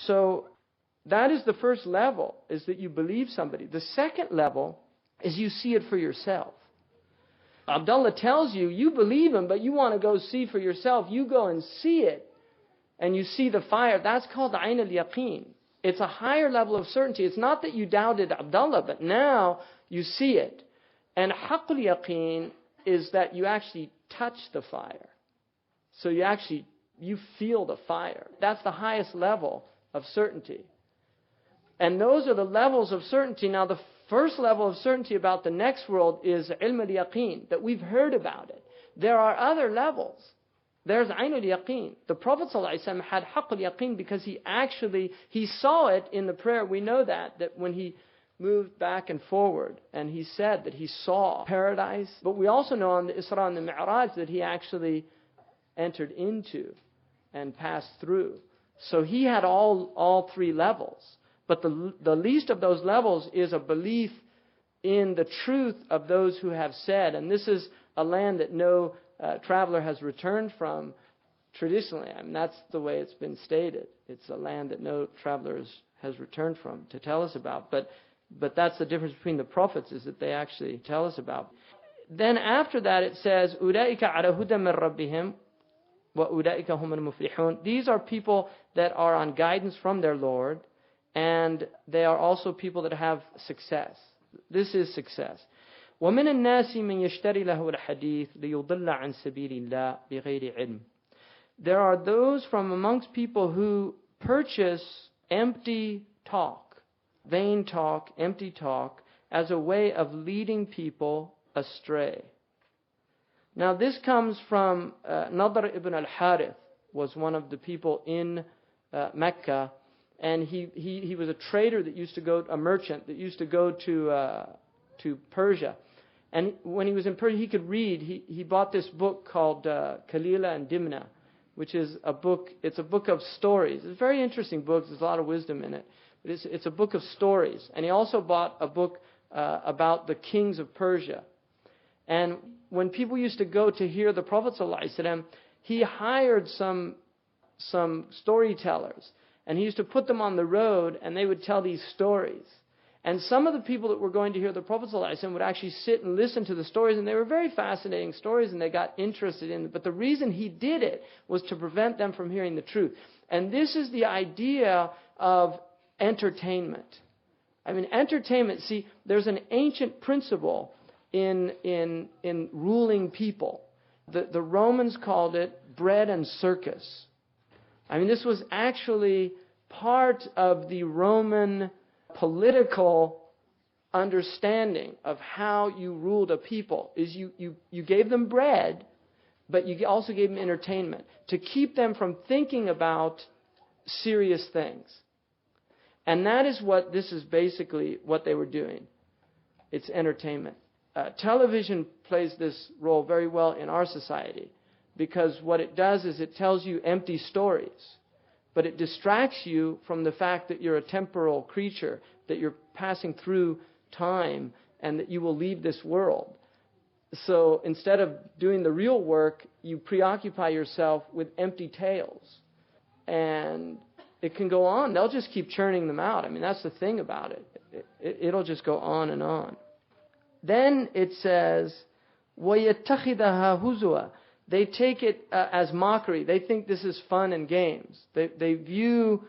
So that is the first level, is that you believe somebody. The second level is you see it for yourself. Abdullah tells you, you believe him, but you want to go see for yourself. You go and see it, and you see the fire. That's called Ayn al-Yaqeen. It's a higher level of certainty. It's not that you doubted Abdullah, but now you see it. And Haqq al-Yaqeen is that you actually touch the fire. So you feel the fire. That's the highest level of certainty. And those are the levels of certainty. Now, the first level of certainty about the next world is ilm al-yaqeen, that we've heard about it. There are other levels. There's ayn al-yaqeen. The Prophet ﷺ had haqq al-yaqeen because he saw it in the prayer. We know that when he moved back and forward, and he said that he saw paradise. But we also know on the Isra and the Mi'raj that he actually entered into and passed through. So he had all three levels. But the least of those levels is a belief in the truth of those who have said. And this is a land that no traveler has returned from traditionally. I mean, that's the way it's been stated. It's a land that no traveler has returned from to tell us about. But that's the difference between the prophets, is that they actually tell us about. Then after that it says, أُولَٰئِكَ عَلَى هُدًى مِّن رَبِّهِمْ وَأُولَٰئِكَ هُمُ الْمُفْلِحُونَ. These are people that are on guidance from their Lord, and they are also people that have success. This is success. وَمِنَ النَّاسِ مَنْ يَشْتَرِي لَهُ الْحَدِيثِ لِيُضِلَّ عَنْ سَبِيلِ اللَّهِ بِغَيْرِ عِلْمٍ. There are those from amongst people who purchase empty talk, vain talk, empty talk, as a way of leading people astray. Now this comes from Nadr ibn al-Harith, was one of the people in Mecca, and he was a trader that used to go, a merchant that used to go to Persia. And when he was in Persia, he could read. He bought this book called Kalila and Dimna, which is a book. It's a book of stories. It's a very interesting book. There's a lot of wisdom in it. But it's a book of stories. And he also bought a book about the kings of Persia. And when people used to go to hear the Prophet ﷺ, he hired some storytellers. And he used to put them on the road, and they would tell these stories. And some of the people that were going to hear the Prophet ﷺ would actually sit and listen to the stories, and they were very fascinating stories, and they got interested in it. But the reason he did it was to prevent them from hearing the truth. And this is the idea of entertainment. I mean, entertainment, see, there's an ancient principle in ruling people. The Romans called it bread and circus. I mean, this was actually part of the Roman political understanding of how you ruled a people. Is you gave them bread, but you also gave them entertainment to keep them from thinking about serious things. And that is what this is basically what they were doing. It's entertainment. Television plays this role very well in our society, because what it does is it tells you empty stories, but it distracts you from the fact that you're a temporal creature, that you're passing through time, and that you will leave this world. So instead of doing the real work, you preoccupy yourself with empty tales. And it can go on. They'll just keep churning them out. I mean, that's the thing about it. It'll just go on and on. Then it says, وَيَتَّخِذَهَا هُزُوًا. They take it as mockery. They think this is fun and games. They view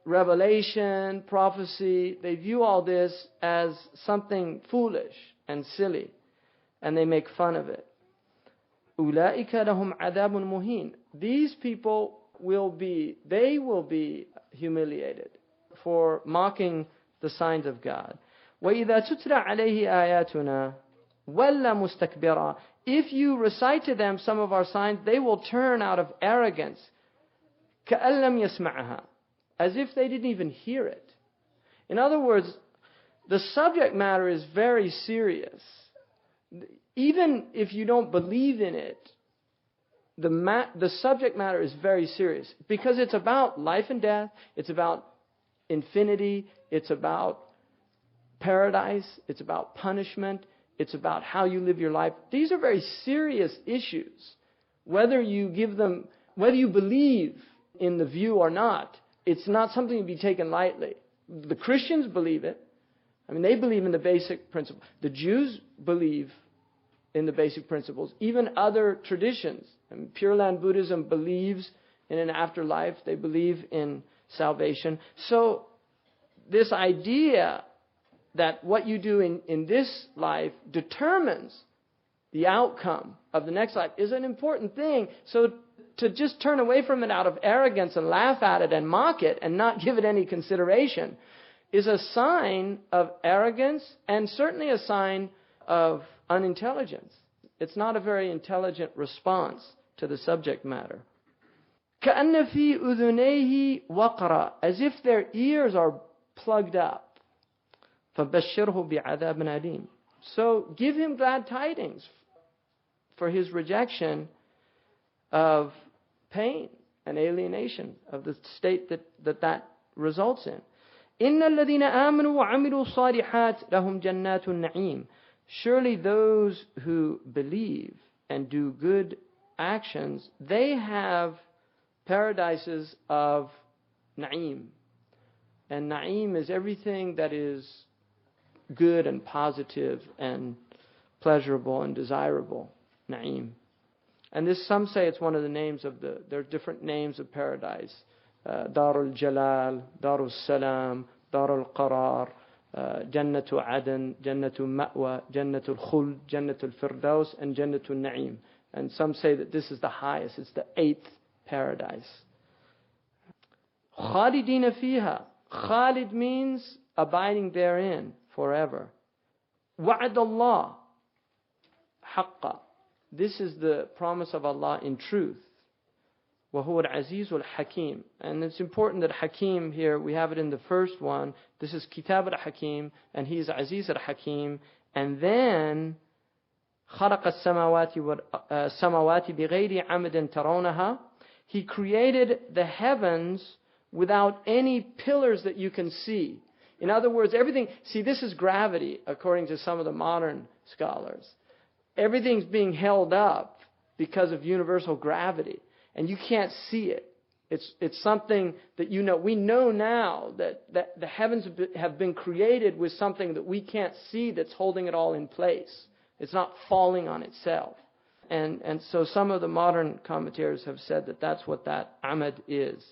revelation, prophecy, they view all this as something foolish and silly, and they make fun of it. أُولَٰئِكَ لَهُمْ عَذَابٌ مُهِينٌ. These people will be humiliated for mocking the signs of God. وَإِذَا تُتْلَى عَلَيْهِ آيَاتُنَا وَلَّا مُسْتَكْبِرًا. If you recite to them some of our signs, they will turn out of arrogance, كَأَن لَّمْ يَسْمَعَهَا, as if they didn't even hear it. In other words, the subject matter is very serious. Even if you don't believe in it, the subject matter is very serious, because it's about life and death, it's about infinity, it's about paradise, it's about punishment, it's about how you live your life. These are very serious issues. Whether you believe in the view or not, it's not something to be taken lightly. The Christians believe it. I mean, they believe in the basic principle. The Jews believe in the basic principles. Even other traditions. I mean, Pure Land Buddhism believes in an afterlife. They believe in salvation. So this idea that what you do in this life determines the outcome of the next life is an important thing. So to just turn away from it out of arrogance and laugh at it and mock it and not give it any consideration is a sign of arrogance and certainly a sign of unintelligence. It's not a very intelligent response to the subject matter. كَأَنَّ فِي أُذُنَيْهِ وَقْرًا, as if their ears are plugged up. فَبَشِّرْهُ بِعَذَابٍ أَلِيمٍ, so give him glad tidings for his rejection of pain and alienation of the state that results in. إِنَّ الَّذِينَ آمَنُوا وَعَمِلُوا الصَّالِحَاتِ لَهُمْ جَنَّاتُ النَّعِيمِ, surely those who believe and do good actions, they have paradises of na'im. And na'im is everything that is good and positive and pleasurable and desirable. Na'im. And this, some say it's one of the names of there are different names of paradise. Darul Jalal, Darul Salam, Darul Qarar, Jannatul Adan, Jannatul Ma'wa, Jannatul Khuld, Jannatul Firdaus, and Jannatul Na'im. And some say that this is the highest, it's the 8th paradise. Khalidina fiha. Khalid means abiding therein forever. Wa'ad Allah haqqa. This is the promise of Allah in truth. وَهُوَ الْعَزِيزُ الْحَكِيمُ. And it's important that Hakim here, we have it in the first one. This is Kitab al-Hakim, and he is Aziz al-Hakim. And then خَلَقَ السَّمَاوَاتِ بِغَيْرِ عَمْدٍ تَرَوْنَهَا. He created the heavens without any pillars that you can see. In other words, everything, see, this is gravity, according to some of the modern scholars. Everything's being held up because of universal gravity, and you can't see it. It's something that you know. We know now that the heavens have been created with something that we can't see that's holding it all in place. It's not falling on itself. And so some of the modern commentators have said that that's what that amad is.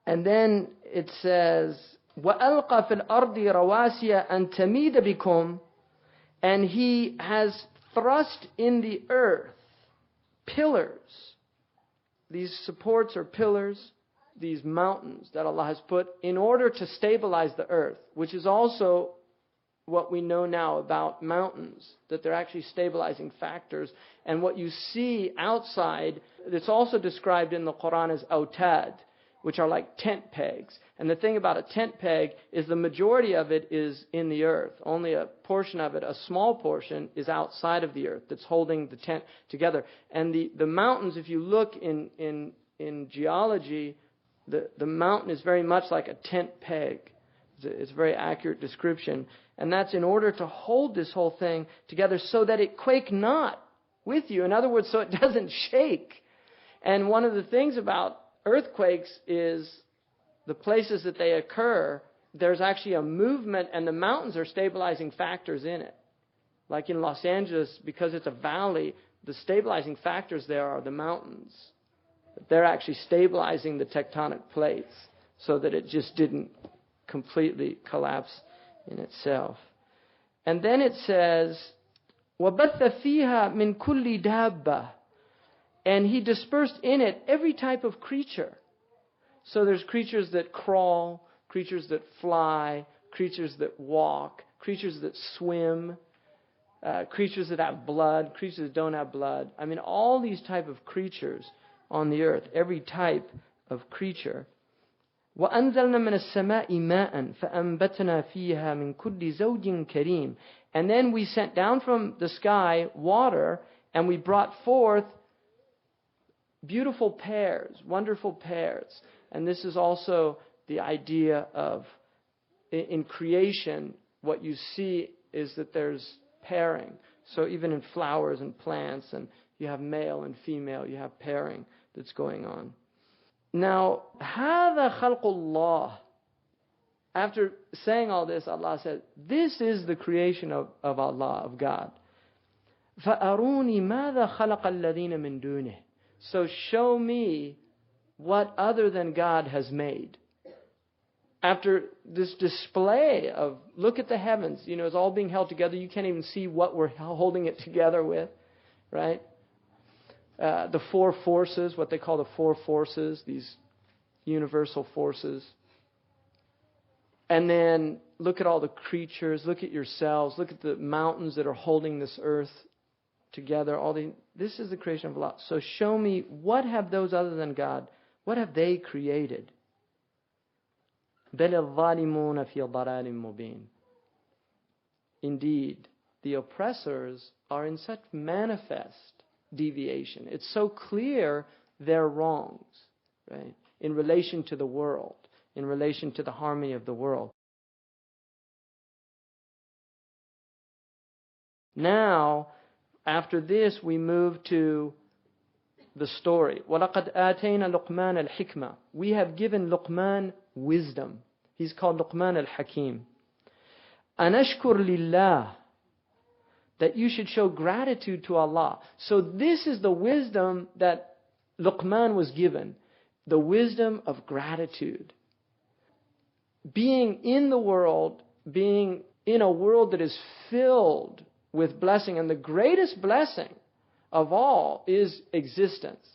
And then it says, وَأَلْقَى فِي الْأَرْضِ رَوَاسِيَ أَن تَمِيدَ بِكُمْ, and he has thrust in the earth pillars. These supports or pillars, these mountains that Allah has put in order to stabilize the earth, which is also what we know now about mountains, that they're actually stabilizing factors. And what you see outside, it's also described in the Quran as autad, which are like tent pegs. And the thing about a tent peg is the majority of it is in the earth. Only a portion of it, a small portion, is outside of the earth that's holding the tent together. And the mountains, if you look in geology, the mountain is very much like a tent peg. It's a very accurate description. And that's in order to hold this whole thing together so that it quake not with you. In other words, so it doesn't shake. And one of the things about earthquakes is the places that they occur, there's actually a movement, and the mountains are stabilizing factors in it. Like in Los Angeles, because it's a valley, the stabilizing factors there are the mountains. They're actually stabilizing the tectonic plates so that it just didn't completely collapse in itself. And then it says, وَبَثَّ فِيهَا مِن كُلِّ دَابَّةٍ, and he dispersed in it every type of creature. So there's creatures that crawl, creatures that fly, creatures that walk, creatures that swim, creatures that have blood, creatures that don't have blood. I mean, all these type of creatures on the earth, every type of creature. وَأَنزَلْنَا مِنَ السَّمَاءِ مَاءً فَأَنبَتْنَا فِيهَا مِن كُلِّ زَوْجٍ كَرِيمٍ. And then we sent down from the sky water, and we brought forth beautiful pairs, wonderful pairs. And this is also the idea of, in creation, what you see is that there's pairing. So even in flowers and plants, and you have male and female, you have pairing that's going on. Now, هذا خلق الله. After saying all this, Allah said, this is the creation of Allah, of God. فَأَرُونِي مَاذَا خَلَقَ الَّذِينَ مِن دُونِهِ. So show me what other than God has made. After this display of, look at the heavens, it's all being held together. You can't even see what we're holding it together with, right? The four forces, what they call the four forces, these universal forces. And then look at all the creatures, look at yourselves, look at the mountains that are holding this earth together. This is the creation of Allah. So show me, what have those other than God, what have they created? بَلِ الظَّالِمُونَ فِي ضَلَالٍ مُبِينٍ. Indeed, the oppressors are in such manifest deviation. It's so clear their wrongs, right? In relation to the world, in relation to the harmony of the world. Now, after this, we move to the story. وَلَقَدْ آتَيْنَا لُقْمَانَ الْحِكْمَةِ. We have given Luqman wisdom. He's called Luqman al-Hakim. أَنَشْكُرْ لِلَّهِ. That you should show gratitude to Allah. So this is the wisdom that Luqman was given. The wisdom of gratitude. Being in the world, being in a world that is filled with blessing. And the greatest blessing of all is existence.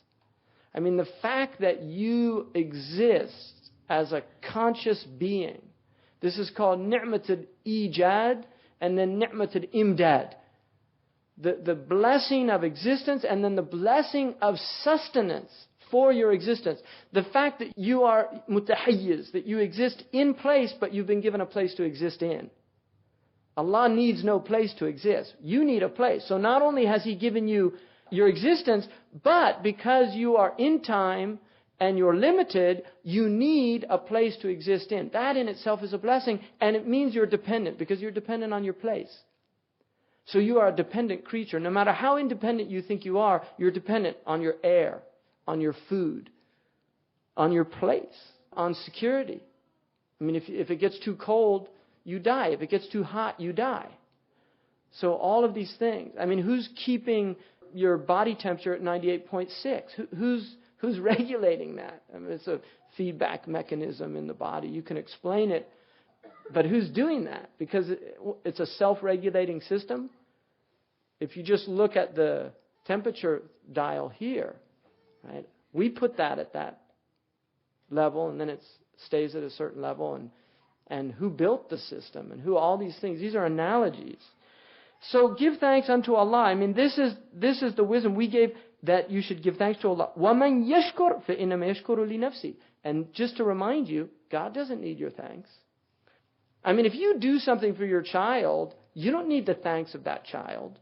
I mean, the fact that you exist as a conscious being. This is called ni'matul ijad and then ni'matul imdad. The blessing of existence and then the blessing of sustenance for your existence. The fact that you are mutahayyiz, that you exist in place, but you've been given a place to exist in. Allah needs no place to exist. You need a place. So not only has He given you your existence, but because you are in time and you're limited, you need a place to exist in. That in itself is a blessing, and it means you're dependent, because you're dependent on your place. So you are a dependent creature. No matter how independent you think you are, you're dependent on your air, on your food, on your place, on security. I mean, if it gets too cold, you die. If it gets too hot, you die. So all of these things. I mean, who's keeping your body temperature at 98.6? Who's regulating that? I mean, it's a feedback mechanism in the body. You can explain it. But who's doing that? Because it's a self-regulating system. If you just look at the temperature dial here, right? We put that at that level, and then it stays at a certain level. And who built the system, and who all these things? These are analogies. So give thanks unto Allah. I mean, this is the wisdom we gave, that you should give thanks to Allah. وَمَنْ يَشْكُرْ فَإِنَّمَا يَشْكُرُ لِنَفْسِهِ. And just to remind you, God doesn't need your thanks. I mean, if you do something for your child, you don't need the thanks of that child.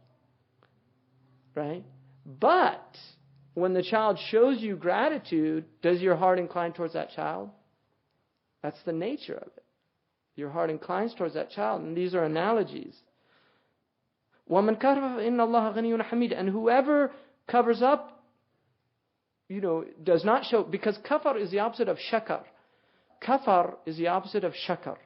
Right? But when the child shows you gratitude, does your heart incline towards that child? That's the nature of it. Your heart inclines towards that child. And these are analogies. وَمَنْ كَفَرَ فَإِنَّ اللَّهَ غَنِيٌّ حَمِيدٌ. And whoever covers up, does not show, because kafar is the opposite of shakar. Kafar is the opposite of shakar.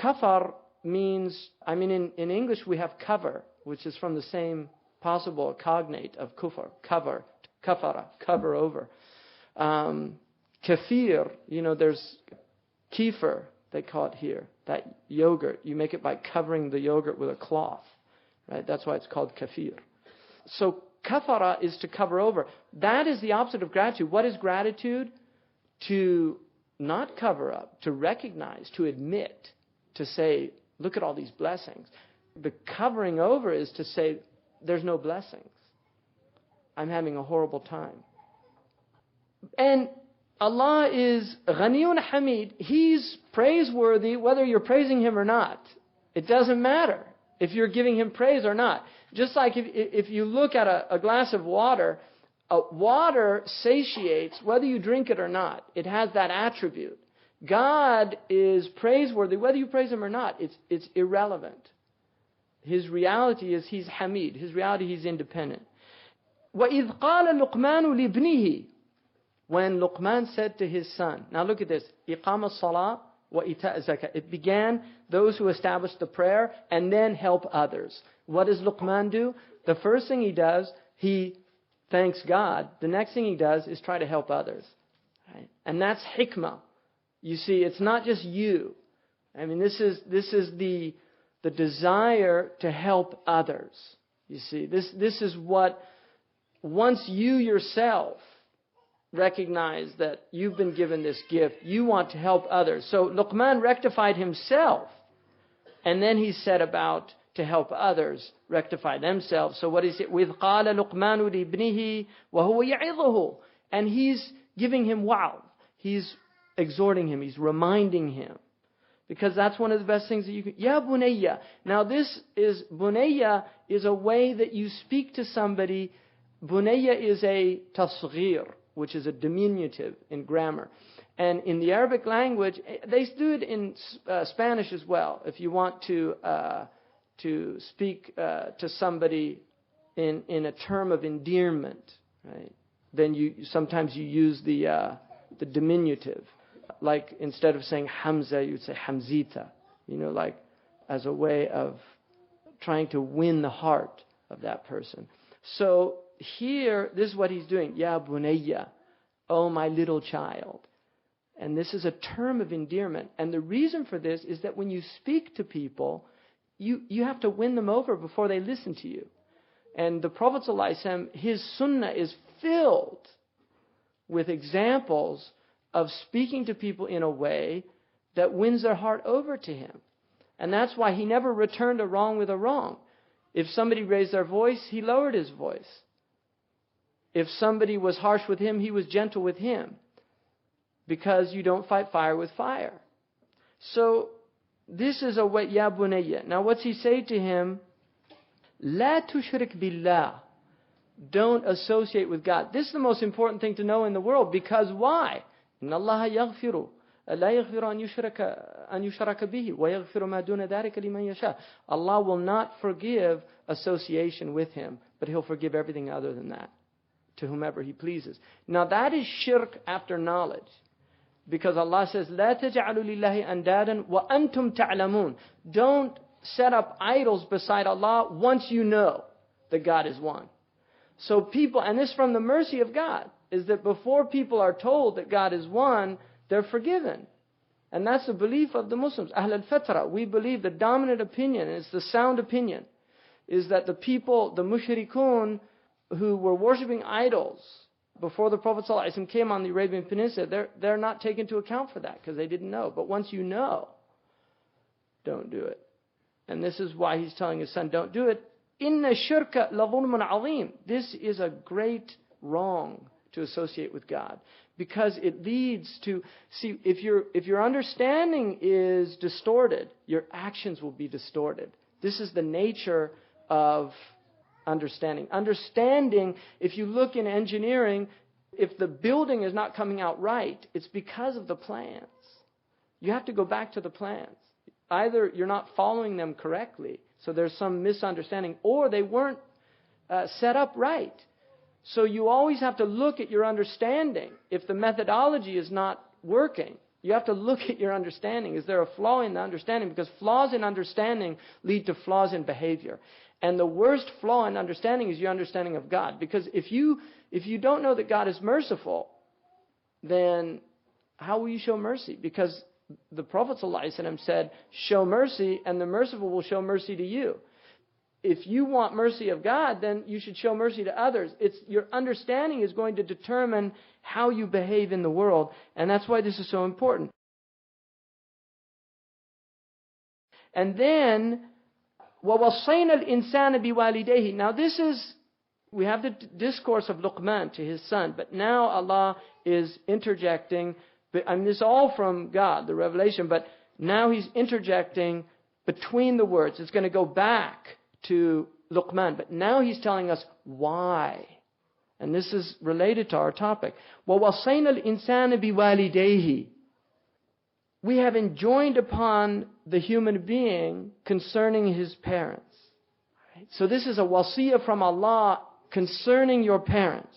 Kafar means, in English we have cover, which is from the same possible cognate of kufar, cover, kafara, cover over. Kefir, there's kefir, they call it here, that yogurt. You make it by covering the yogurt with a cloth, right? That's why it's called kefir. So kafara is to cover over. That is the opposite of gratitude. What is gratitude? To not cover up, to recognize, to admit, to say, look at all these blessings. The covering over is to say, there's no blessings. I'm having a horrible time. And Allah is Ghaniyun Hamid. He's praiseworthy whether you're praising Him or not. It doesn't matter if you're giving Him praise or not. Just like if you look at a glass of water, water satiates whether you drink it or not. It has that attribute. God is praiseworthy whether you praise Him or not. It's irrelevant. His reality is He's Hamid. His reality, He's independent. وَإِذْ قَالَ لُقْمَانُ لِابْنِهِ when Luqman said to his son, now look at this, iqam as-salah wa ita' zakah. It began those who established the prayer and then help others. What does Luqman do? The first thing he does, he thanks God. The next thing he does is try to help others. Right? And that's hikmah. You see, it's not just you. I mean, this is the desire to help others. You see, this is what, once you yourself recognize that you've been given this gift, you want to help others. So Luqman rectified himself, and then he set about to help others rectify themselves. So what is it? وَإِذْ قَالَ لُقْمَانُ لِابْنِهِ وَهُوَ يَعِظُهُ. And he's giving him wa'd. He's exhorting him. He's reminding him. Because that's one of the best things that you can... Ya bunayya. Now bunayya is a way that you speak to somebody. Bunayya is a tasghir, which is a diminutive in grammar. And in the Arabic language, they do it in Spanish as well. If you want to speak to somebody in a term of endearment, right? Then sometimes you use the diminutive. Like instead of saying Hamza, you'd say Hamzita. Like as a way of trying to win the heart of that person. So here, this is what he's doing. Ya bunayya, oh my little child. And this is a term of endearment. And the reason for this is that when you speak to people, you have to win them over before they listen to you. And the Prophet ﷺ, his sunnah is filled with examples of speaking to people in a way that wins their heart over to him. And that's why he never returned a wrong with a wrong. If somebody raised their voice, he lowered his voice. If somebody was harsh with him, he was gentle with him. Because you don't fight fire with fire. So this is a way, ya bunayya. Now what's he say to him? La tushrik billah. Don't associate with God. This is the most important thing to know in the world. Because why? إن الله يغفر لا يغفر أن يشرك به ويغفر ما دون ذلك لمن يشاء. Allah will not forgive association with Him, but He'll forgive everything other than that to whomever He pleases. Now that is shirk after knowledge. Because Allah says, لا تجعلوا لله أندادا وأنتم تعلمون. Don't set up idols beside Allah once you know that God is one. So people, and this from the mercy of God, is that before people are told that God is one, they're forgiven. And that's the belief of the Muslims. Ahl al-Fatra, we believe the dominant opinion, and it's the sound opinion, is that the people, the mushrikun, who were worshipping idols before the Prophet ﷺ came on the Arabian Peninsula, they're not taken into account for that because they didn't know. But once you know, don't do it. And this is why he's telling his son, don't do it. Inna shirka la dhulmun azim. This is a great wrong to associate with God, because it leads to, see, if your understanding is distorted, your actions will be distorted. This is the nature of understanding. Understanding, if you look in engineering, if the building is not coming out right, it's because of the plans. You have to go back to the plans. Either you're not following them correctly, so there's some misunderstanding, or they weren't set up right. So you always have to look at your understanding. If the methodology is not working, you have to look at your understanding. Is there a flaw in the understanding? Because flaws in understanding lead to flaws in behavior. And the worst flaw in understanding is your understanding of God. Because if you don't know that God is merciful, then how will you show mercy? Because the Prophet ﷺ said, show mercy and the merciful will show mercy to you. If you want mercy of God, then you should show mercy to others. Your understanding is going to determine how you behave in the world. And that's why this is so important. And then, وَوَصَّيْنَا الْإِنسَانَ بِوَالِدَيْهِ. Now we have the discourse of Luqman to his son. But now Allah is interjecting. I mean, this is all from God, the revelation. But now He's interjecting between the words. It's going to go back to Luqman, but now he's telling us why. And this is related to our topic. وَوَصَّيْنَا الْإِنسَانَ بِوَالِدَيْهِ. We have enjoined upon the human being concerning his parents. Right? So this is a wasiyah from Allah concerning your parents.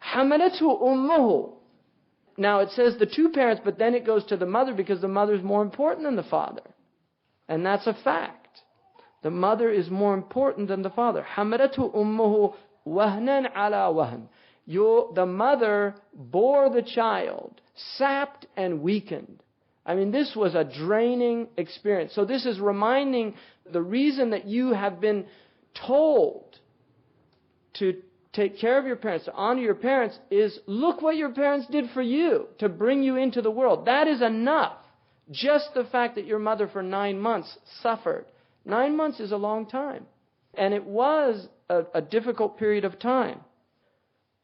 حَمَلَتْهُ أُمُّهُ. Now it says the two parents, but then it goes to the mother because the mother is more important than the father. And that's a fact. The mother is more important than the father. حَمَلَتْهُ أُمُّهُ وَهْنًا عَلَى وَهْنٍ. The mother bore the child, sapped and weakened. I mean, this was a draining experience. So this is reminding the reason that you have been told to take care of your parents, to honor your parents, is look what your parents did for you to bring you into the world. That is enough. Just the fact that your mother for 9 months suffered. 9 months is a long time. And it was a difficult period of time.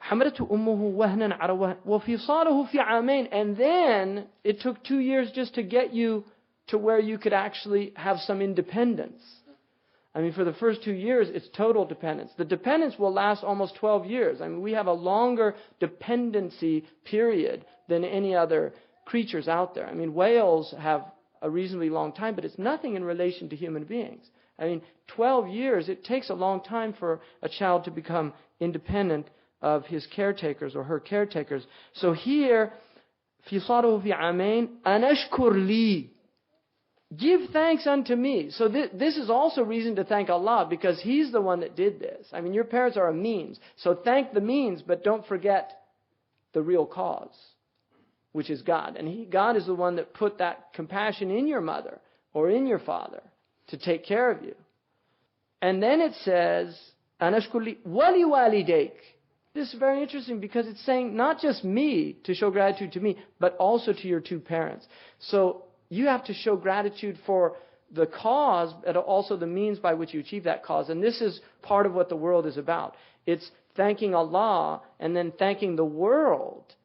حَمَلَتْهُ أُمُّهُ وَهْنًا عَلَى وَهْنٍ وَفِصَالُهُ فِي عَامَيْنِ. And then it took 2 years just to get you to where you could actually have some independence. I mean, for the first 2 years, it's total dependence. The dependence will last almost 12 years. I mean, we have a longer dependency period than any other creatures out there. I mean, whales have a reasonably long time, but it's nothing in relation to human beings. I mean, 12 years, it takes a long time for a child to become independent of his caretakers or her caretakers. So here, فِصَالُهُ فِي عَامَيْنِ أَنَشْكُرْ لِي. Give thanks unto me. So this is also reason to thank Allah, because He's the one that did this. I mean, your parents are a means. So thank the means, but don't forget the real cause, which is God. And God is the one that put that compassion in your mother or in your father to take care of you. And then it says, أَنَشْكُرْ لِي وَلِوَالِدَيْكَ. This is very interesting because it's saying not just me to show gratitude to me, but also to your two parents. So you have to show gratitude for the cause, but also the means by which you achieve that cause. And this is part of what the world is about. It's thanking Allah and then thanking the world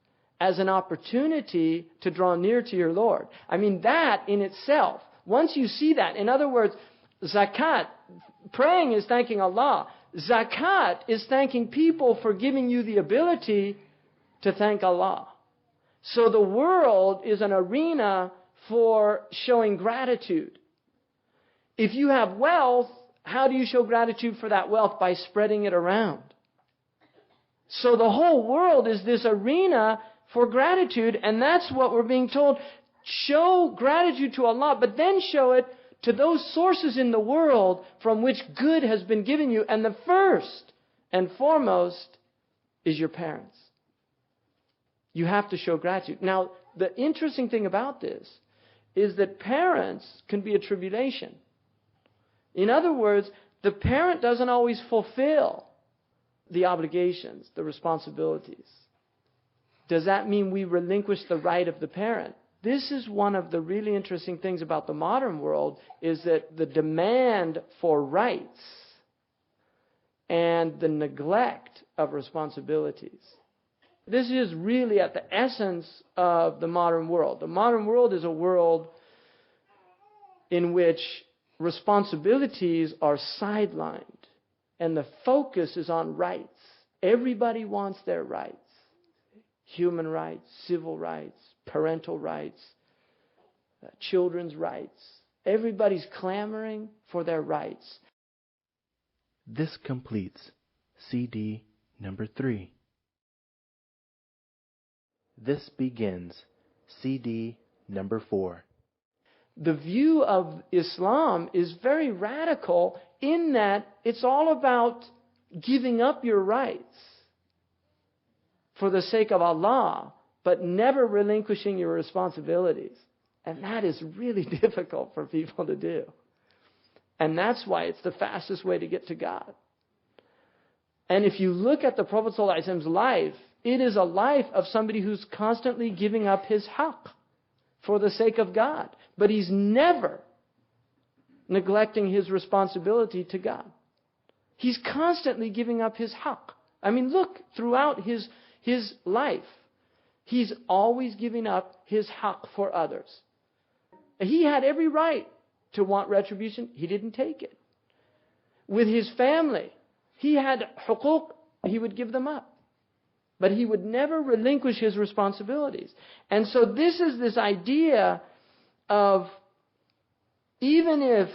as an opportunity to draw near to your Lord. I mean, that in itself, once you see that, in other words, zakat, praying is thanking Allah. Zakat is thanking people for giving you the ability to thank Allah. So the world is an arena for showing gratitude. If you have wealth, how do you show gratitude for that wealth? By spreading it around. So the whole world is this arena for gratitude, and that's what we're being told. Show gratitude to Allah, but then show it to those sources in the world from which good has been given you. And the first and foremost is your parents. You have to show gratitude. Now, the interesting thing about this is that parents can be a tribulation. In other words, the parent doesn't always fulfill the obligations, the responsibilities. Does that mean we relinquish the right of the parent? This is one of the really interesting things about the modern world, is that the demand for rights and the neglect of responsibilities. This is really at the essence of the modern world. The modern world is a world in which responsibilities are sidelined and the focus is on rights. Everybody wants their rights. Human rights, civil rights, parental rights, children's rights. Everybody's clamoring for their rights. This completes CD number 3. This begins CD number 4. The view of Islam is very radical in that it's all about giving up your rights for the sake of Allah, but never relinquishing your responsibilities. And that is really difficult for people to do. And that's why it's the fastest way to get to God. And if you look at the Prophet ﷺ's life, it is a life of somebody who's constantly giving up his haqq for the sake of God. But he's never neglecting his responsibility to God. He's constantly giving up his haqq. I mean, look, throughout his life, he's always giving up his haqq for others. He had every right to want retribution. He didn't take it. With his family, he had huquq. He would give them up. But he would never relinquish his responsibilities. And so this is this idea of, even if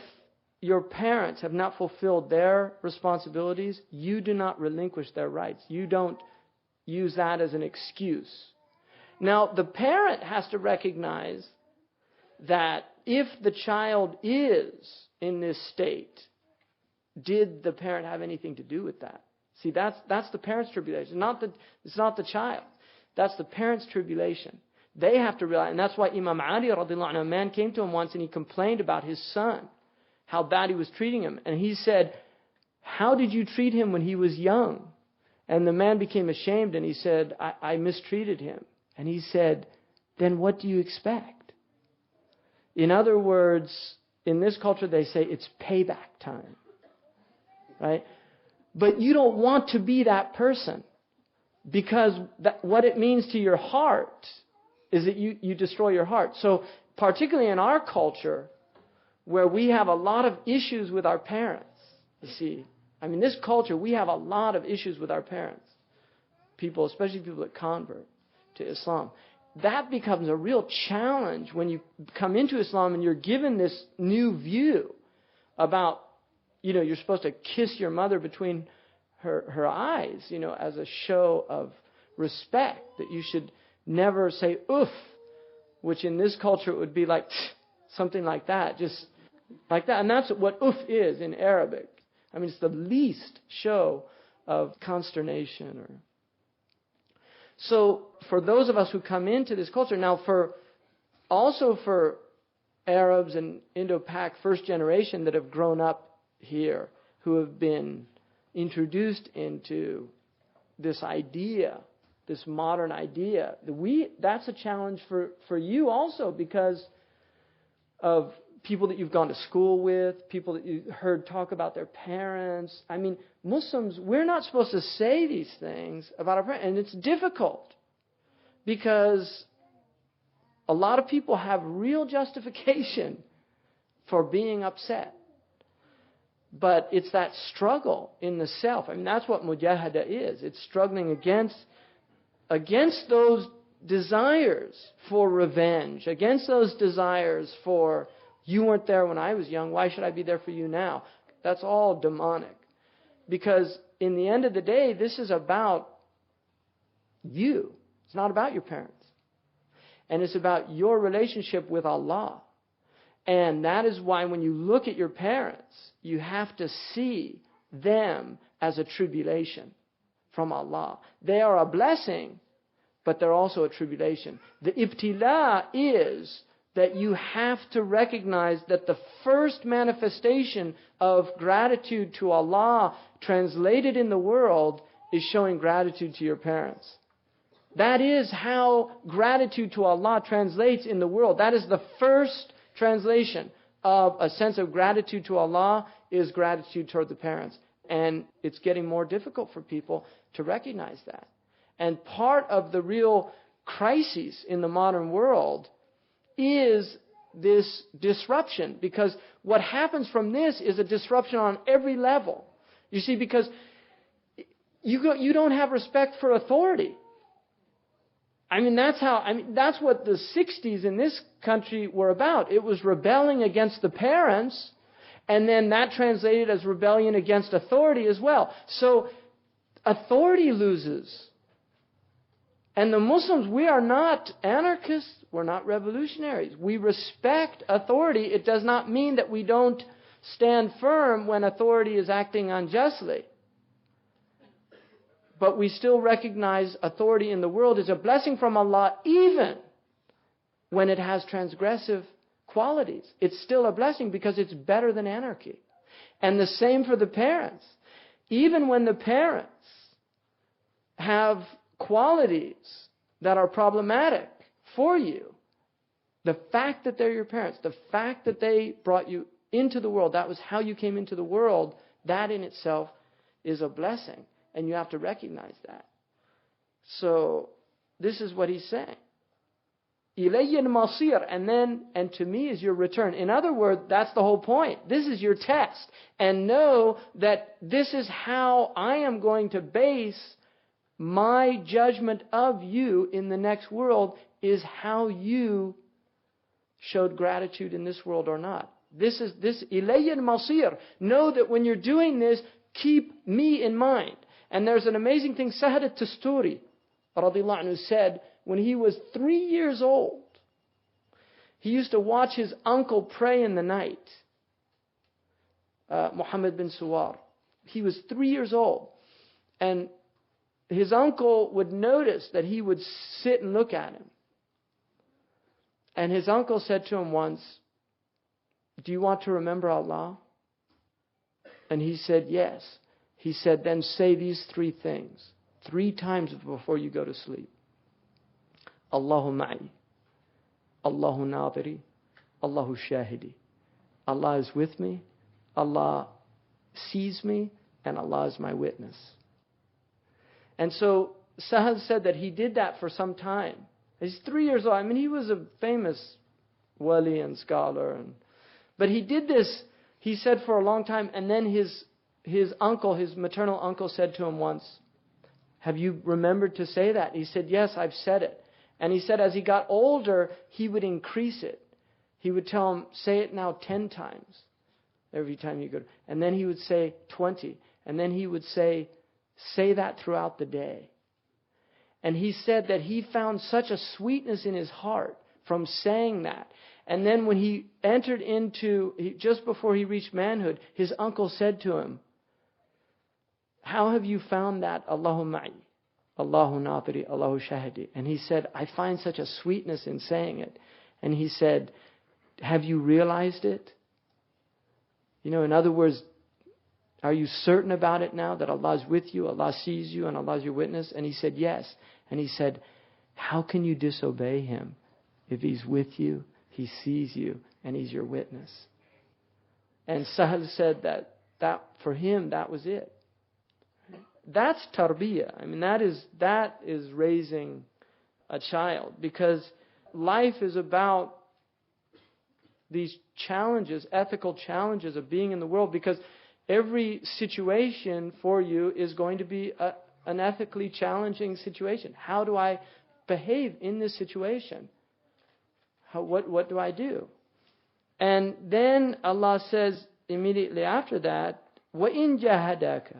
your parents have not fulfilled their responsibilities, you do not relinquish their rights. You don't use that as an excuse. Now, the parent has to recognize that if the child is in this state, did the parent have anything to do with that? See, that's the parent's tribulation. It's not the child. That's the parent's tribulation. They have to realize, and that's why Imam Ali radiallahu anhu, a man came to him once and he complained about his son, how bad he was treating him. And he said, how did you treat him when he was young? And the man became ashamed and he said, I mistreated him. And he said, then what do you expect? In other words, in this culture they say it's payback time. Right? But you don't want to be that person, because what it means to your heart is that you destroy your heart. So particularly in our culture, where we have a lot of issues with our parents, you see, I mean, this culture, we have a lot of issues with our parents. People, especially people that convert to Islam. That becomes a real challenge when you come into Islam and you're given this new view about, you're supposed to kiss your mother between her eyes, as a show of respect, that you should never say oof, which in this culture it would be like something like that, just like that. And that's what oof is in Arabic. I mean, it's the least show of consternation. So for those of us who come into this culture, now for Arabs and Indo-Pak first generation that have grown up here, who have been introduced into this idea, this modern idea, that's a challenge for you also, because of people that you've gone to school with, people that you heard talk about their parents. I mean, Muslims, we're not supposed to say these things about our parents. And it's difficult because a lot of people have real justification for being upset. But it's that struggle in the self. I mean, that's what mujahada is. It's struggling against those desires for revenge, against those desires for, you weren't there when I was young, why should I be there for you now? That's all demonic. Because in the end of the day, this is about you. It's not about your parents. And it's about your relationship with Allah. And that is why when you look at your parents, you have to see them as a tribulation from Allah. They are a blessing, but they're also a tribulation. The ibtila is that you have to recognize that the first manifestation of gratitude to Allah translated in the world is showing gratitude to your parents. That is how gratitude to Allah translates in the world. That is the first translation of a sense of gratitude to Allah, is gratitude toward the parents. And it's getting more difficult for people to recognize that. And part of the real crisis in the modern world is this disruption, because what happens from this is a disruption on every level. You see, because you don't have respect for authority. That's what the 60s in this country were about. It was rebelling against the parents, and then that translated as rebellion against authority as well. So authority loses. And the Muslims, we are not anarchists, we're not revolutionaries. We respect authority. It does not mean that we don't stand firm when authority is acting unjustly. But we still recognize authority in the world is a blessing from Allah, even when it has transgressive qualities. It's still a blessing because it's better than anarchy. And the same for the parents. Even when the parents have qualities that are problematic for you, the fact that they're your parents, the fact that they brought you into the world, that was how you came into the world, that in itself is a blessing. And you have to recognize that. So this is what he's saying. إِلَيَّ الْمَصِيرُ, and to me is your return. In other words, that's the whole point. This is your test. And know that this is how I am going to base my judgment of you in the next world, is how you showed gratitude in this world or not. This إِلَيَّ الْمَصِيرُ. Know that when you're doing this, keep me in mind. And there's an amazing thing, Sahad al-Tusturi, radiallahu anhu said when he was 3 years old, he used to watch his uncle pray in the night. Muhammad bin Suwar. He was 3 years old. And his uncle would notice that he would sit and look at him. And his uncle said to him once, "Do you want to remember Allah?" And he said, "Yes." He said, "Then say these 3 things 3 times before you go to sleep. Allahu ma'i, Allahu nadiri, Allahu shahidi. Allah is with me, Allah sees me, and Allah is my witness." And so Sahal said that he did that for some time. He's 3 years old. I mean, he was a famous wali and scholar. But he did this, he said, for a long time. And then his uncle, his maternal uncle, said to him once, "Have you remembered to say that?" He said, "Yes, I've said it." And he said as he got older, he would increase it. He would tell him, "Say it now 10 times every time you go." And then he would say 20. And then he would say that throughout the day. And he said that he found such a sweetness in his heart from saying that. And then when he entered just before he reached manhood, his uncle said to him, "How have you found that? Allahu ma'i, Allahu nadiri, Allahu shahidi." And he said, "I find such a sweetness in saying it." And he said, "Have you realized it?" In other words, are you certain about it now that Allah is with you, Allah sees you, and Allah is your witness? And he said, "Yes." And he said, "How can you disobey Him if He's with you, He sees you, and He's your witness?" And Sahal said that for him, that was it. That's tarbiyah. I mean, that is raising a child, because life is about these challenges, ethical challenges of being in the world, because every situation for you is going to be an ethically challenging situation. How do I behave in this situation? What do I do? And then Allah says immediately after that, وَإِن جَاهَدَاكَ,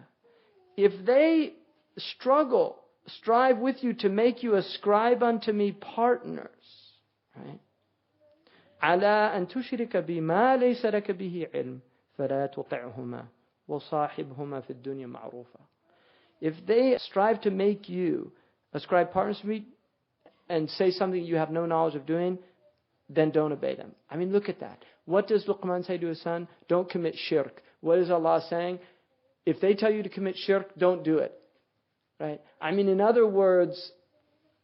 if they strive with you to make you ascribe unto me partners, right? عَلَىٰ أَن تُشْرِكَ بِمَا لَيْسَ لَكَ بِهِ عِلْمٍ فَلَا تُطِعْهُمَا وَصَاحِبْهُمَا فِي الدُّنْيَا مَعْرُوفًا. If they strive to make you ascribe partners to me and say something you have no knowledge of doing, then don't obey them. I mean, look at that. What does Luqman say to his son? Don't commit shirk. What is Allah saying? If they tell you to commit shirk, don't do it. Right? I mean, in other words,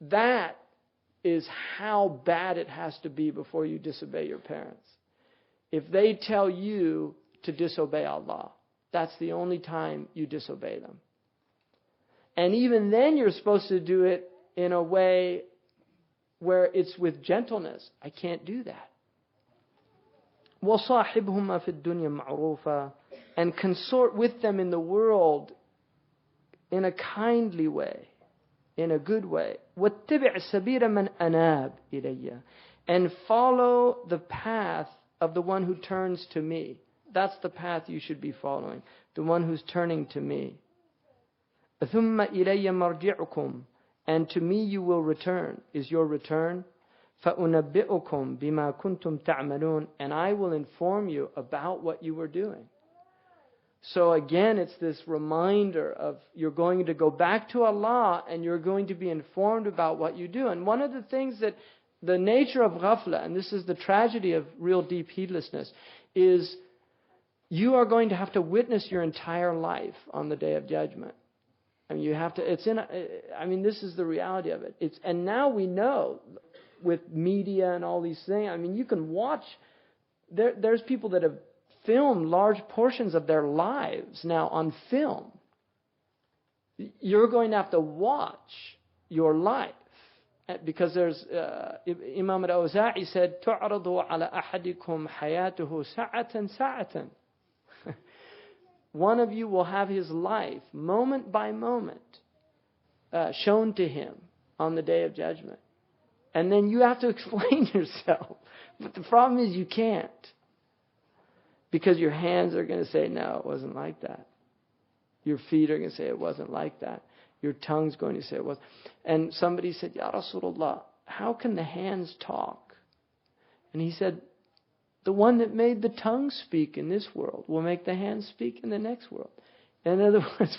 that is how bad it has to be before you disobey your parents. If they tell you to disobey Allah, that's the only time you disobey them. And even then you're supposed to do it in a way where it's with gentleness. I can't do that. وَصَاحِبْهُمَا فِي الدُّنْيَا مَعْرُوفًا, and consort with them in the world in a kindly way, in a good way. وَاتَّبِعْ سَبِيلَ مَنْ أَنَابَ إِلَيَّ, and follow the path of the one who turns to me. That's the path you should be following, the one who's turning to me. ثُمَّ إِلَيَّ مَرْجِعُكُمْ, and to me you will return. Is your return? فَأُنَبِّئُكُمْ بِمَا كُنْتُمْ تَعْمَلُونَ, and I will inform you about what you were doing. So again, it's this reminder of you're going to go back to Allah and you're going to be informed about what you do. And one of the things that the nature of ghafla, and this is the tragedy of real deep heedlessness, is you are going to have to witness your entire life on the Day of Judgment. I mean, you have to. This is the reality of it. And now we know, with media and all these things. I mean, you can watch. There's people that have filmed large portions of their lives now on film. You're going to have to watch your life, because there's Imam al-Awza'i said, "تُعْرَضُ عَلَى أَحَدِكُمْ حَيَاتُهُ سَاعَةً سَاعَةً." One of you will have his life, moment by moment, shown to him on the Day of Judgment. And then you have to explain yourself. But the problem is you can't. Because your hands are going to say, no, it wasn't like that. Your feet are going to say, it wasn't like that. Your tongue's going to say it was. And somebody said, Ya Rasulullah, how can the hands talk? And he said, the one that made the tongue speak in this world will make the hands speak in the next world. In other words,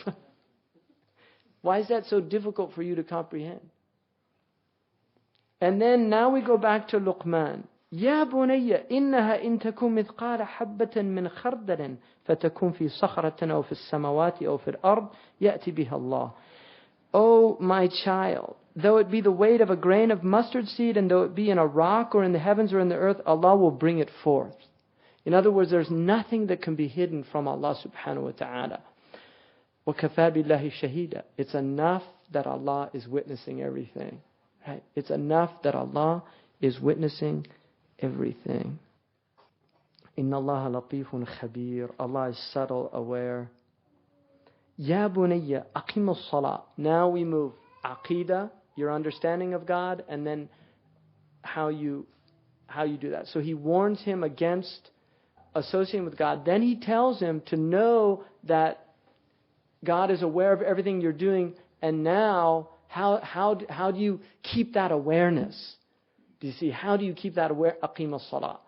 why is that so difficult for you to comprehend? And then now we go back to Luqman. يا بني إنها إن تكن مثقال حبة من خردل فتكون في صخرة أو في السماوات أو في الأرض يأتي بها الله. Oh, my child, though it be the weight of a grain of mustard seed, and though it be in a rock or in the heavens or in the earth, Allah will bring it forth. In other words, there's nothing that can be hidden from Allah subhanahu wa ta'ala. وَكَفَى بِاللَّهِ شَهِيدًا. It's enough that Allah is witnessing everything. Right? It's enough that Allah is witnessing everything. إِنَّ اللَّهَ لَطِيفٌ خَبِيرٌ. Allah is subtle, aware. Ya bunayya aqim as-salah. Now we move aqidah, your understanding of God, and then how you do that. So he warns him against associating with God. Then he tells him to know that God is aware of everything you're doing. And now, how do you keep that awareness? Do you see? How do you keep that aware? Aqim as-salah.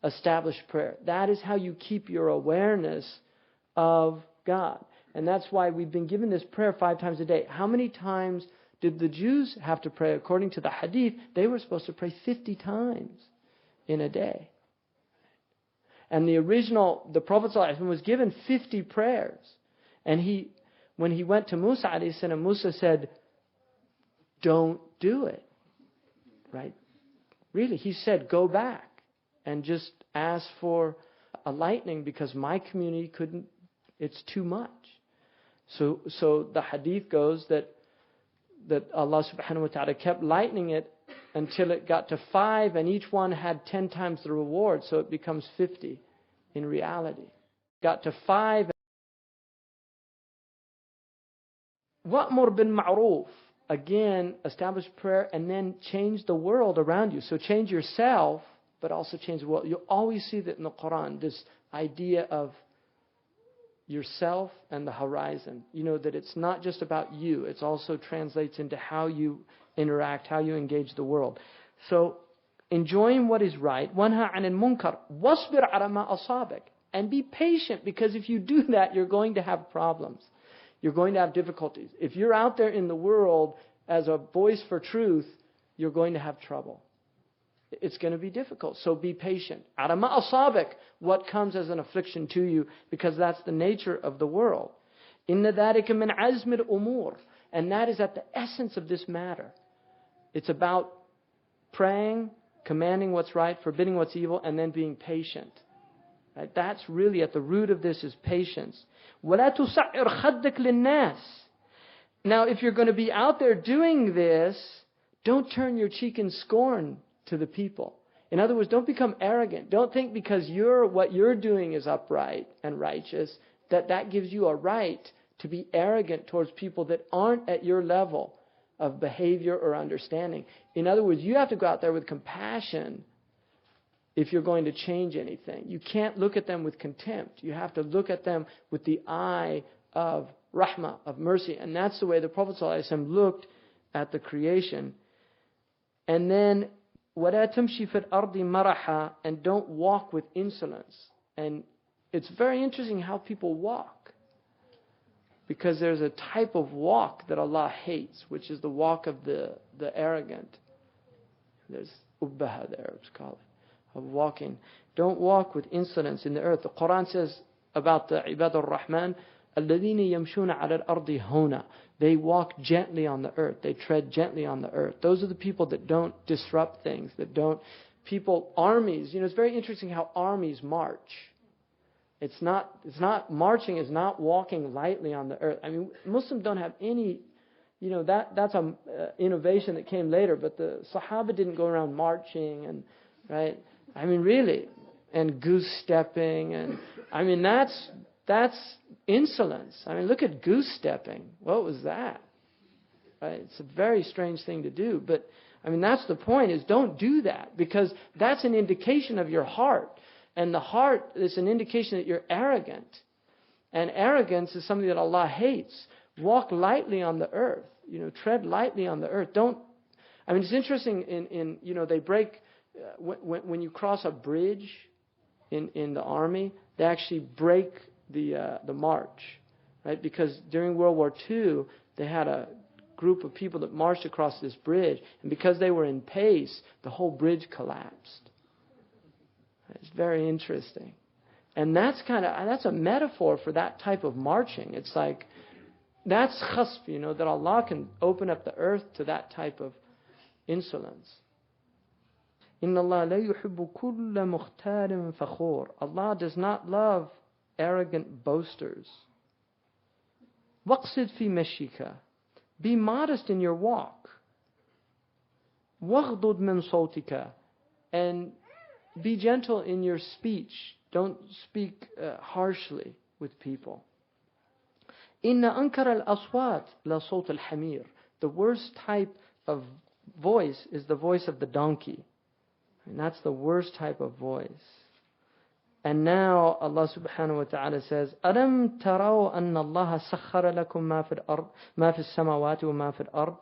Establish prayer. That is how you keep your awareness of God. And that's why we've been given this prayer 5 times a day. How many times did the Jews have to pray? According to the hadith, they were supposed to pray 50 times in a day. And the Prophet ﷺ was given 50 prayers. And when he went to Musa ﷺ, Musa said, don't do it. Right? Really, he said, go back and just ask for a lightning because my community couldn't, it's too much. So the hadith goes that Allah subhanahu wa ta'ala kept lightening it until it got to 5, and each one had 10 times the reward, so it becomes 50 in reality. Got to 5. Wa'mur bil ma'roof. Again, establish prayer and then change the world around you. So change yourself, but also change the world. You'll always see that in the Quran, this idea of yourself and the horizon. You know that it's not just about you. It also translates into how you interact, how you engage the world. So, enjoying what is right. وَانْهَا عَنِ الْمُنْكَرِ وَاصْبِرْ عَلَى مَا أَصَابَكَ. And be patient, because if you do that, you're going to have problems. You're going to have difficulties. If you're out there in the world as a voice for truth, you're going to have trouble. It's going to be difficult. So be patient. عَلَى مَا أَصَابَكَ. What comes as an affliction to you, because that's the nature of the world. إِنَّ ذَلِكَ مِنْ عَزْمِ الْأُمُورِ. And that is at the essence of this matter. It's about praying, commanding what's right, forbidding what's evil, and then being patient. Right? That's really at the root of this, is patience. وَلَا تُسَعِّرْ خَدَّكَ لِلنَّاسِ. Now, if you're going to be out there doing this, don't turn your cheek in scorn to the people. In other words, don't become arrogant. Don't think because what you're doing is upright and righteous, that gives you a right to be arrogant towards people that aren't at your level of behavior or understanding. In other words, you have to go out there with compassion if you're going to change anything. You can't look at them with contempt. You have to look at them with the eye of rahmah, of mercy. And that's the way the Prophet ﷺ looked at the creation. And then, وَلَا تَمْشِي فِي الْأَرْضِ مَرَحًا. And don't walk with insolence. And it's very interesting how people walk. Because there's a type of walk that Allah hates, which is the walk of the arrogant. There's ubbaha, the Arabs call it, of walking. Don't walk with insolence in the earth. The Quran says about the Ibad al-Rahman, الَّذِينَ يَمْشُونَ عَلَى الْأَرْضِ هَوْنًا. They walk gently on the earth. They tread gently on the earth. Those are the people that don't disrupt things, armies. You know, it's very interesting how armies march. It's not marching is not walking lightly on the earth. I mean, Muslims don't have any, that's an innovation that came later, but the Sahaba didn't go around marching and, right? I mean, really, and goose stepping, and I mean, that's insolence. I mean, look at goose stepping. What was that? Right? It's a very strange thing to do, but I mean, that's the point, is don't do that, because that's an indication of your heart. And the heart is an indication that you're arrogant. And arrogance is something that Allah hates. walk lightly on the earth. Tread lightly on the earth. It's interesting in they break, when you cross a bridge in the army, they actually break the march, right? Because during World War II, they had a group of people that marched across this bridge, and because they were in pace, the whole bridge collapsed. It's very interesting. And that's a metaphor for that type of marching. It's like, that's khasf, that Allah can open up the earth to that type of insolence. Inna Allah la yuhibbu kulla mukhtarin fakhur. Allah does not love arrogant boasters. Waqsid fi mashika. Be modest in your walk. Waghdud min sawtika. And be gentle in your speech. Don't speak harshly with people. Inna ankara al-aswat la sawt al-hamir. The worst type of voice is the voice of the donkey. And that's the worst type of voice. And now Allah subhanahu wa ta'ala says, أَلَمْ تَرَوْا أَنَّ اللَّهَ سَخَّرَ لَكُمْ مَا فِي الْأَرْضِ مَا فِي السَّمَاوَاتِ وَمَا فِي الْأَرْضِ.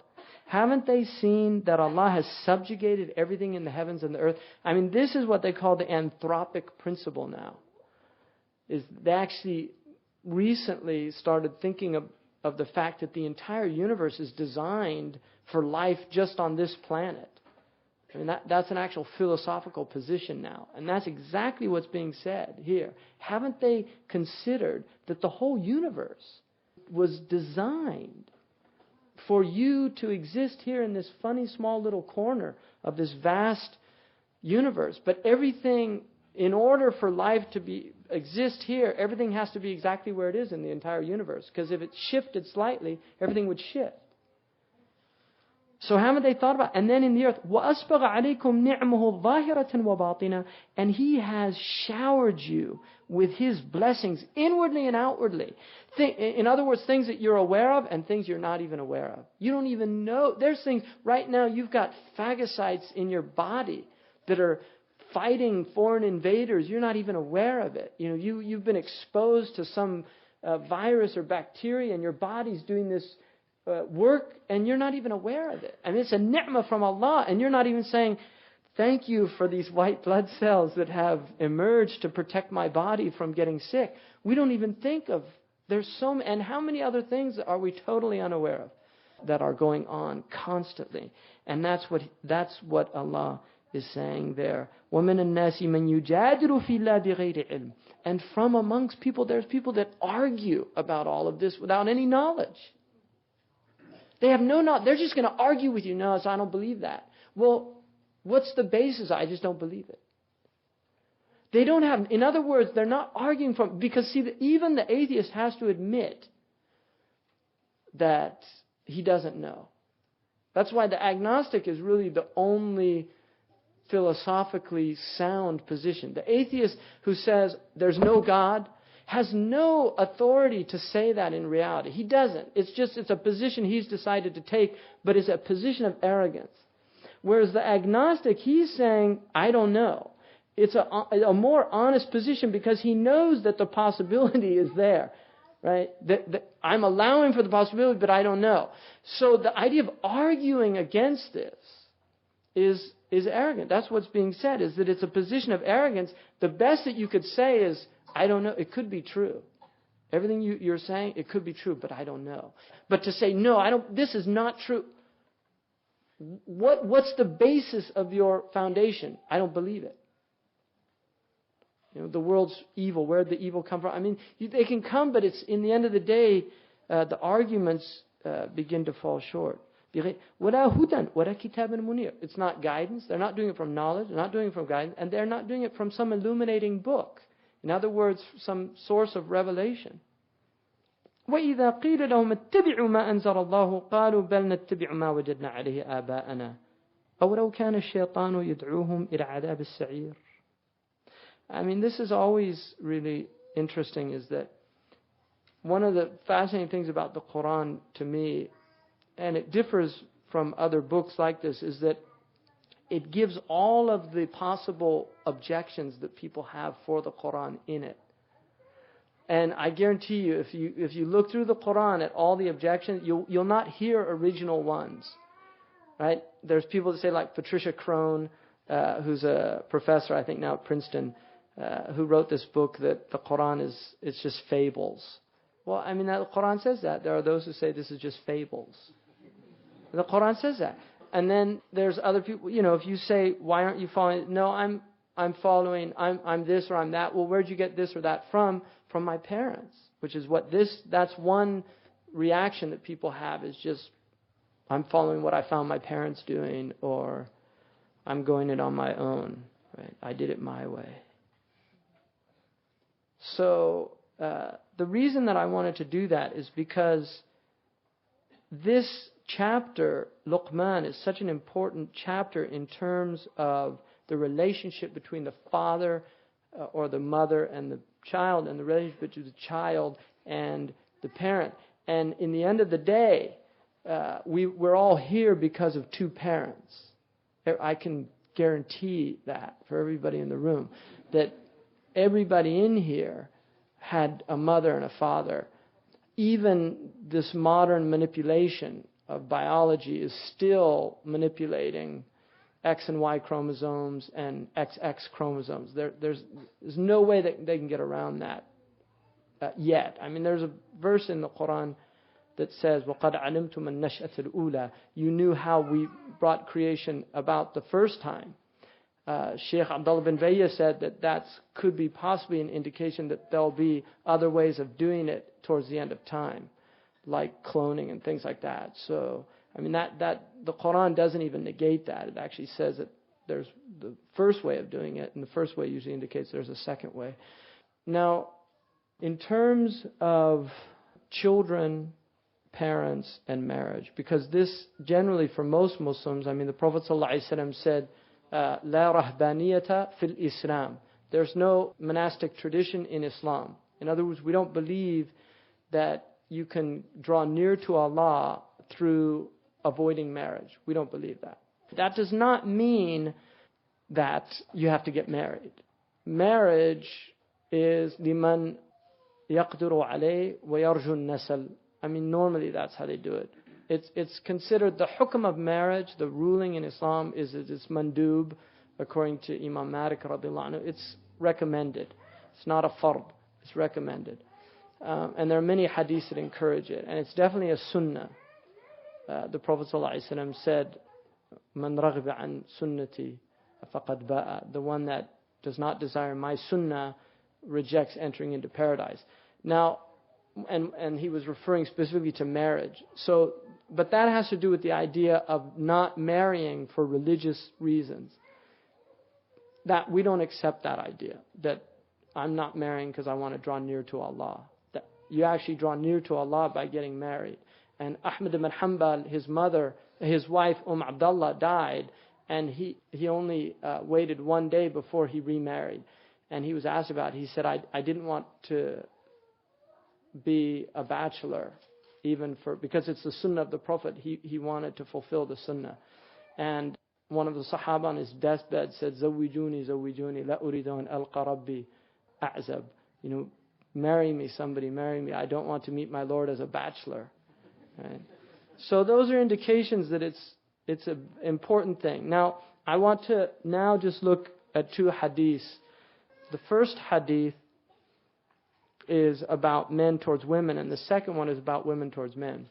Haven't they seen that Allah has subjugated everything in the heavens and the earth? This is what they call the anthropic principle now. Is they actually recently started thinking of the fact that the entire universe is designed for life just on this planet. That's an actual philosophical position now. And that's exactly what's being said here. Haven't they considered that the whole universe was designed for you to exist here in this funny small little corner of this vast universe? But everything, in order for life to exist here, everything has to be exactly where it is in the entire universe. Because if it shifted slightly, everything would shift. So haven't they thought about it? And then in the earth, وَأَسْبَغَ عَلَيْكُمْ نِعْمَهُ ظَاهِرَةً وَبَاطِنًا. And He has showered you with His blessings inwardly and outwardly. In other words, things that you're aware of and things you're not even aware of. You don't even know. There's things, right now you've got phagocytes in your body that are fighting foreign invaders. You're not even aware of it. You've been exposed to some virus or bacteria and your body's doing this work and you're not even aware of it. It's a ni'mah from Allah, and you're not even saying, thank you for these white blood cells that have emerged to protect my body from getting sick. We don't even think of, and how many other things are we totally unaware of that are going on constantly? And that's what Allah is saying there. وَمِنَ النَّاسِ مَنْ يُجَادِلُ فِي اللَّهِ بِغَيْرِ عِلْمٍ. And from amongst people, there's people that argue about all of this without any knowledge. They have no knowledge. They're just going to argue with you. No, so I don't believe that. Well, what's the basis? I just don't believe it. They don't have, in other words, they're not arguing because even the atheist has to admit that he doesn't know. That's why the agnostic is really the only philosophically sound position. The atheist who says there's no God has no authority to say that in reality. He doesn't. It's a position he's decided to take, but it's a position of arrogance. Whereas the agnostic, he's saying, I don't know. It's a more honest position because he knows that the possibility is there. Right? I'm allowing for the possibility, but I don't know. So the idea of arguing against this is arrogant. That's what's being said, is that it's a position of arrogance. The best that you could say is, I don't know, it could be true. Everything you're saying, it could be true, but I don't know. But to say, no, this is not true. What's the basis of your foundation? I don't believe it. The world's evil. Where did the evil come from? They can come, but it's in the end of the day, the arguments begin to fall short. وَلَا هُدًى وَلَا كِتَابٍ مُنِيرٍ. It's not guidance. They're not doing it from knowledge. They're not doing it from guidance. And they're not doing it from some illuminating book. In other words, some source of revelation. وَإِذَا قِيلَ لَهُمْ اتَّبِعُوا مَا أَنزَلَ اللَّهُ قَالُوا بَلْ نَتَّبِعُ مَا وَجَدْنَا عَلَيْهِ آبَاءَنَا أَوْ لَوْ كَانَ الشَّيْطَانُ يَدْعُوهُمْ إِلَى عَذَابِ السَّعِيرِ. This is always really interesting, is that one of the fascinating things about the Quran to me, and it differs from other books like this, is that it gives all of the possible objections that people have for the Quran in it. And I guarantee you, if you look through the Quran at all the objections, you'll not hear original ones, right? There's people that say, like Patricia Crone, who's a professor, I think now at Princeton, who wrote this book that the Quran it's just fables. Well, I mean, the Quran says that. There are those who say this is just fables. The Quran says that. And then there's other people, if you say, why aren't you following? No, I'm following, I'm this or I'm that. Well, where'd you get this or that from? From my parents, which is that's one reaction that people have, is just, I'm following what I found my parents doing, or I'm going it on my own, right? I did it my way. So the reason that I wanted to do that is because this chapter, Luqman, is such an important chapter in terms of the relationship between the father or the mother and the child, and the relationship between the child and the parent. And in the end of the day, we're all here because of two parents. I can guarantee that for everybody in the room, that everybody in here had a mother and a father. Even this modern manipulation of biology is still manipulating X and Y chromosomes and XX chromosomes. There's no way that they can get around that yet. I mean, there's a verse in the Quran that says, وَقَدْ عَلِمْتُمْ النَّشْأَةَ الْأُولَى. You knew how we brought creation about the first time. Sheikh Abdullah bin Bayya said that could be possibly an indication that there'll be other ways of doing it towards the end of time, like cloning and things like that. So, I mean, that the Quran doesn't even negate that. It actually says that there's the first way of doing it, and the first way usually indicates there's a second way. Now, in terms of children, parents, and marriage, because this generally for most Muslims, I mean, the Prophet ﷺ said, La rahbaniyata fil Islam. There's no monastic tradition in Islam. In other words, we don't believe that you can draw near to Allah through avoiding marriage. We don't believe that. That does not mean that you have to get married. Marriage is liman yaqdiru alayh wa yarju an-nasl. I mean, normally that's how they do it. It's considered the hukm of marriage, the ruling in Islam is it's mandub, according to Imam Malik radiallahu anhu. It's recommended. It's not a fard. It's recommended. And there are many hadiths that encourage it. And it's definitely a sunnah. The Prophet ﷺ said, Man raghiba an sunnati faqad ba'a. The one that does not desire my sunnah rejects entering into paradise. Now, and he was referring specifically to marriage. So, but that has to do with the idea of not marrying for religious reasons. That we don't accept that idea, that I'm not marrying because I want to draw near to Allah. That you actually draw near to Allah by getting married. And Ahmad ibn Hanbal, his wife Abdullah died, and he only waited one day before he remarried. And he was asked about it. He said, I didn't want to be a bachelor, because it's the sunnah of the Prophet. He wanted to fulfill the sunnah. And one of the Sahaba on his deathbed said, Zawwijuni, Zawwijuni, la uridu an alqa rabbi a'zab. Marry me, somebody, marry me. I don't want to meet my Lord as a bachelor. Right? So those are indications that it's an important thing. Now, I want to now just look at two hadiths. The first hadith is about men towards women, and the second one is about women towards men.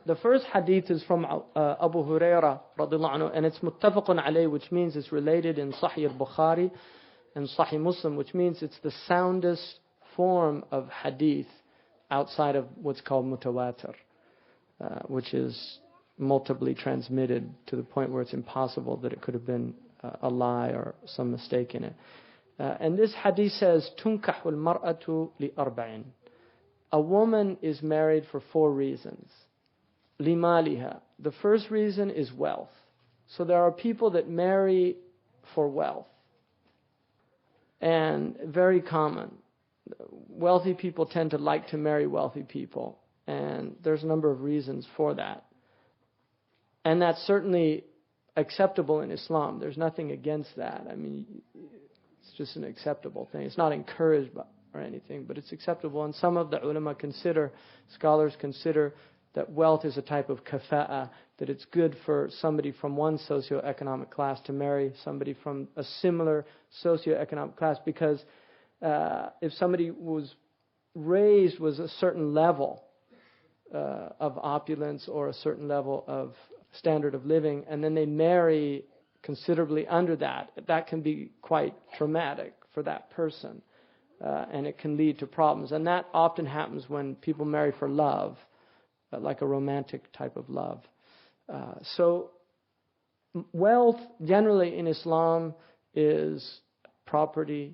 The first hadith is from Abu Hurairah radiallahu anhu, and it's muttafaqun alayh, which means it's related in Sahih al-Bukhari and Sahih Muslim, which means it's the soundest form of hadith outside of what's called mutawatir, which is multiply transmitted to the point where it's impossible that it could have been a lie or some mistake in it. And this hadith says, تُنْكَحُ الْمَرْأَةُ لِأَرْبَعٍ. A woman is married for 4 reasons. لِمَالِهَا. The first reason is wealth. So there are people that marry for wealth. And very common. Wealthy people tend to like to marry wealthy people. And there's a number of reasons for that. And that's certainly acceptable in Islam. There's nothing against that. I mean, it's just an acceptable thing. It's not encouraged or anything, but it's acceptable. And some of the ulama scholars consider that wealth is a type of kafa'a, that it's good for somebody from one socioeconomic class to marry somebody from a similar socioeconomic class, because if somebody was raised was a certain level of opulence or a certain level of standard of living, and then they marry considerably under that, that can be quite traumatic for that person, and it can lead to problems. And that often happens when people marry for love, like a romantic type of love. So wealth generally in Islam is property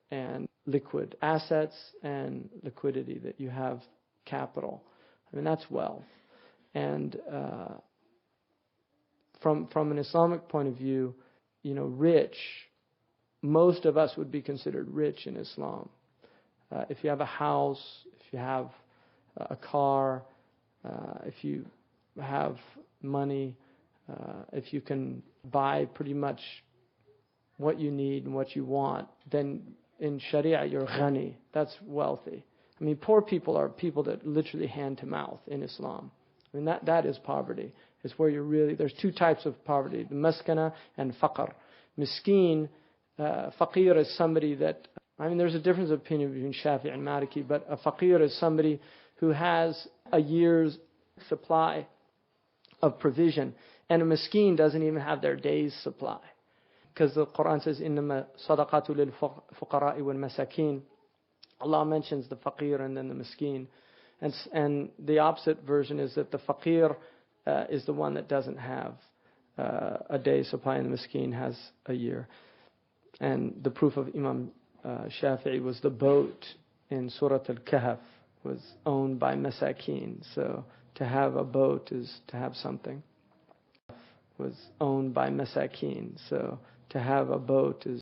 and liquid assets and liquidity, that you have capital. I mean, that's wealth. And from an Islamic point of view, rich, most of us would be considered rich in Islam. If you have a house, if you have a car, if you have money, if you can buy pretty much what you need and what you want, then in Sharia you're ghani. That's wealthy. I mean, poor people are people that literally hand to mouth in Islam. I mean, that is poverty. It's where you're really, there's two types of poverty, the maskana and faqr. Miskeen, faqir is somebody that, I mean, there's a difference of opinion between Shafi'i and Maliki, but a faqir is somebody who has a year's supply of provision, and a miskeen doesn't even have their day's supply. Because the Quran says, إِنَّمَا صَدَقَاتُ لِلْفُقَرَاءِ وَالْمَسَاكِينَ. Allah mentions the faqir and then the miskeen. And the opposite version is that the faqir is the one that doesn't have a day's supply, and the miskeen has a year. And the proof of Imam Shafi'i was the boat in Surah Al-Kahf was owned by masakin. So to have a boat is to have something. Was owned by masakin. So to have a boat is